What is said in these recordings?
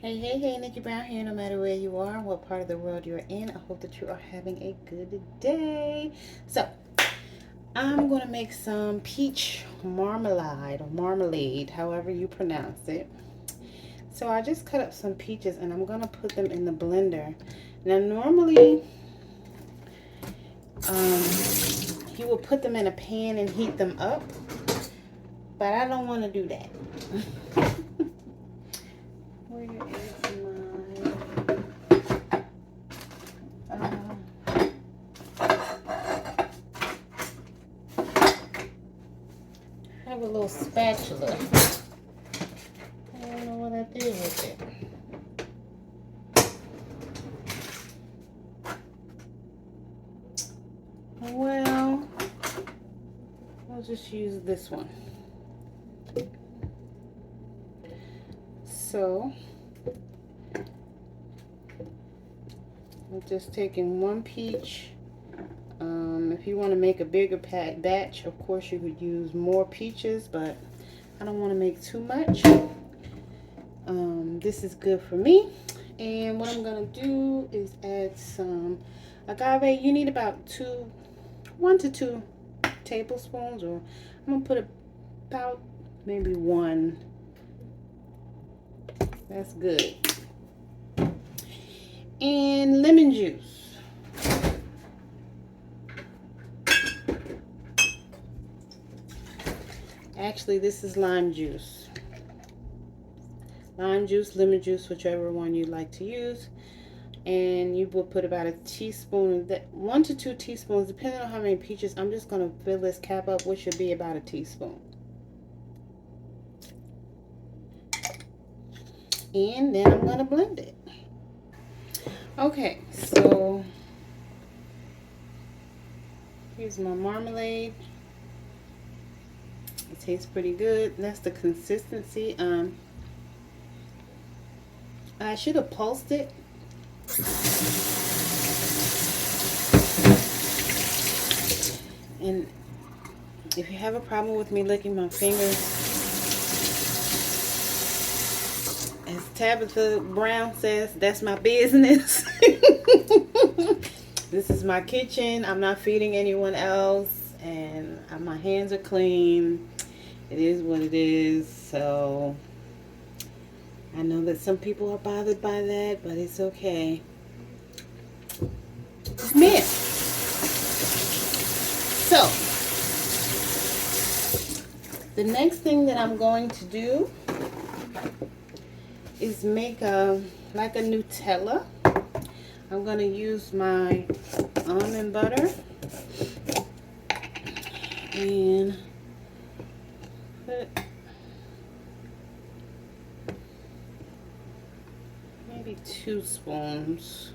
Hey, Nikki Brown here. No matter where you are, what part of the world you're in, I hope that you are having a good day. So, I'm going to make some peach marmalade or marmalade, however you pronounce it. So, I just cut up some peaches and I'm going to put them in the blender. Now, normally, you will put them in a pan and heat them up, but I don't want to do that. Where is I have a little spatula. I don't know what I did with it. Well, I'll just use this one. So, I'm just taking one peach. If you want to make a bigger batch, of course you could use more peaches, but I don't want to make too much. This is good for me. And what I'm going to do is add some agave. You need about 1 to 2 tablespoons, or I'm going to put about maybe 1. That's good. And lemon juice. Actually, this is lime juice. Lime juice, lemon juice, whichever one you like to use. And you will put about a teaspoon, 1 to 2 teaspoons, depending on how many peaches. I'm just going to fill this cap up, which should be about a teaspoon. And then I'm going to blend it. Okay, so here's my marmalade. It tastes pretty good. That's the consistency. I should have pulsed it. And if you have a problem with me licking my fingers, as Tabitha Brown says, that's my business. This is my kitchen. I'm not feeding anyone else, and my hands are clean. It is what it is. So I know that some people are bothered by that, but it's okay. Man. So the next thing that I'm going to do is make like a Nutella. I'm going to use my almond butter and put maybe 2 spoons.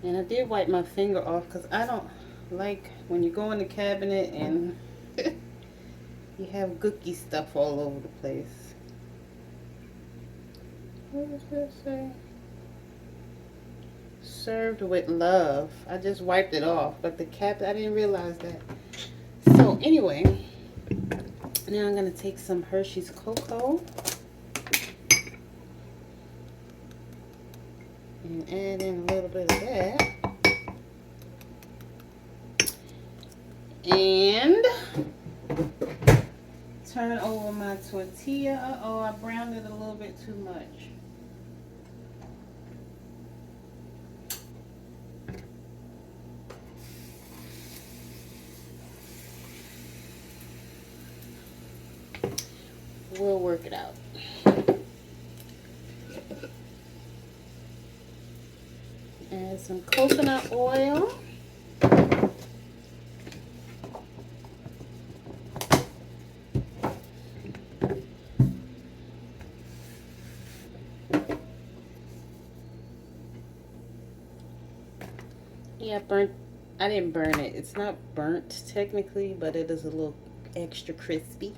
And I did wipe my finger off because I don't like when you go in the cabinet and you have gooky stuff all over the place. What does that say? Served with love. I just wiped it off, but the cap, I didn't realize that. So anyway, now I'm going to take some Hershey's cocoa and add in a little bit of that. And turn over my tortilla. Uh-oh, I browned it a little bit too much. We'll work it out. Add some coconut oil. Yeah, I didn't burn it. It's not burnt technically, but it is a little extra crispy.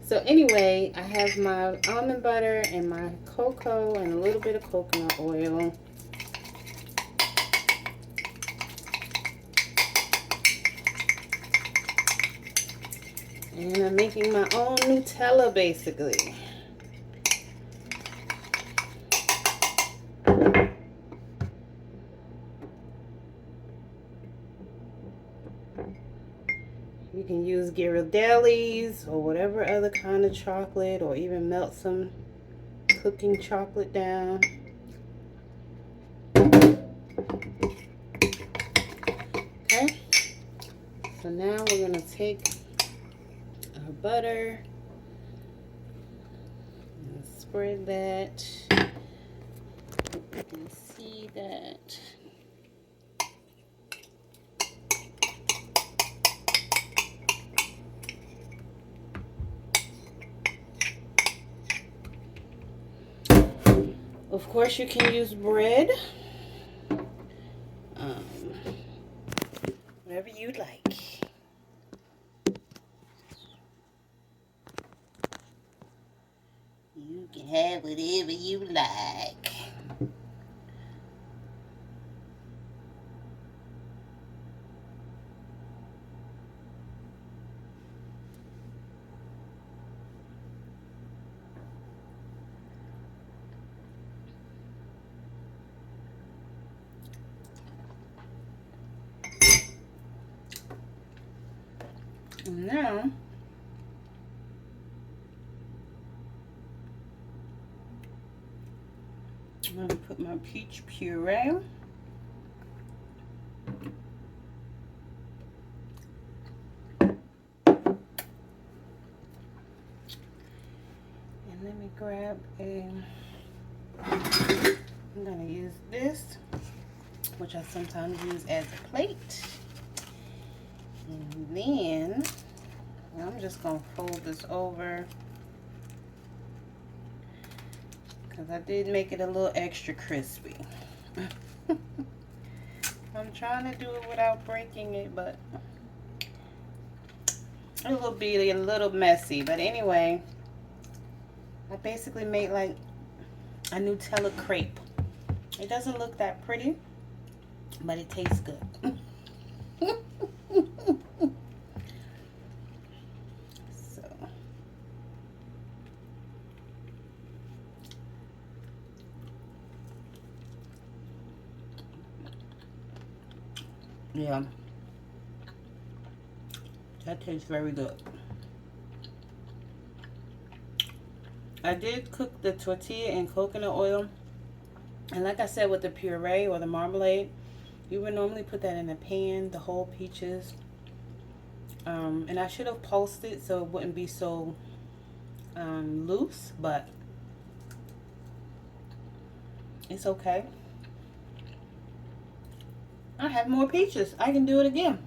So anyway, I have my almond butter and my cocoa and a little bit of coconut oil. And I'm making my own Nutella basically. You can use Ghirardelli's or whatever other kind of chocolate, or even melt some cooking chocolate down. Okay, so now we're gonna take our butter and spread that. You can see that. Of course, you can use bread, whatever you like. You can have whatever you like. And now, I'm going to put my peach puree. And let me grab I'm going to use this, which I sometimes use as a plate. And then I'm just going to fold this over, because I did make it a little extra crispy. I'm trying to do it without breaking it, but it will be a little messy. But anyway, I basically made like a Nutella crepe. It doesn't look that pretty, but it tastes good. Yeah, that tastes very good. I did cook the tortilla in coconut oil, and like I said, with the puree or the marmalade, you would normally put that in a pan, the whole peaches. And I should have pulsed it so it wouldn't be so loose, but it's okay. I have more peaches. I can do it again.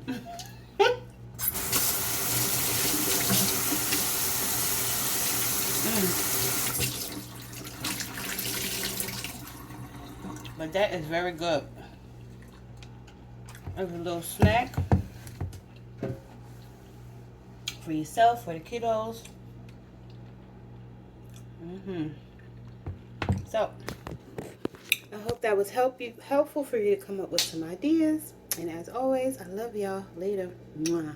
But that is very good. As a little snack for yourself, for the kiddos. So, I hope that was helpful for you to come up with some ideas. And as always, I love y'all. Later. Mwah.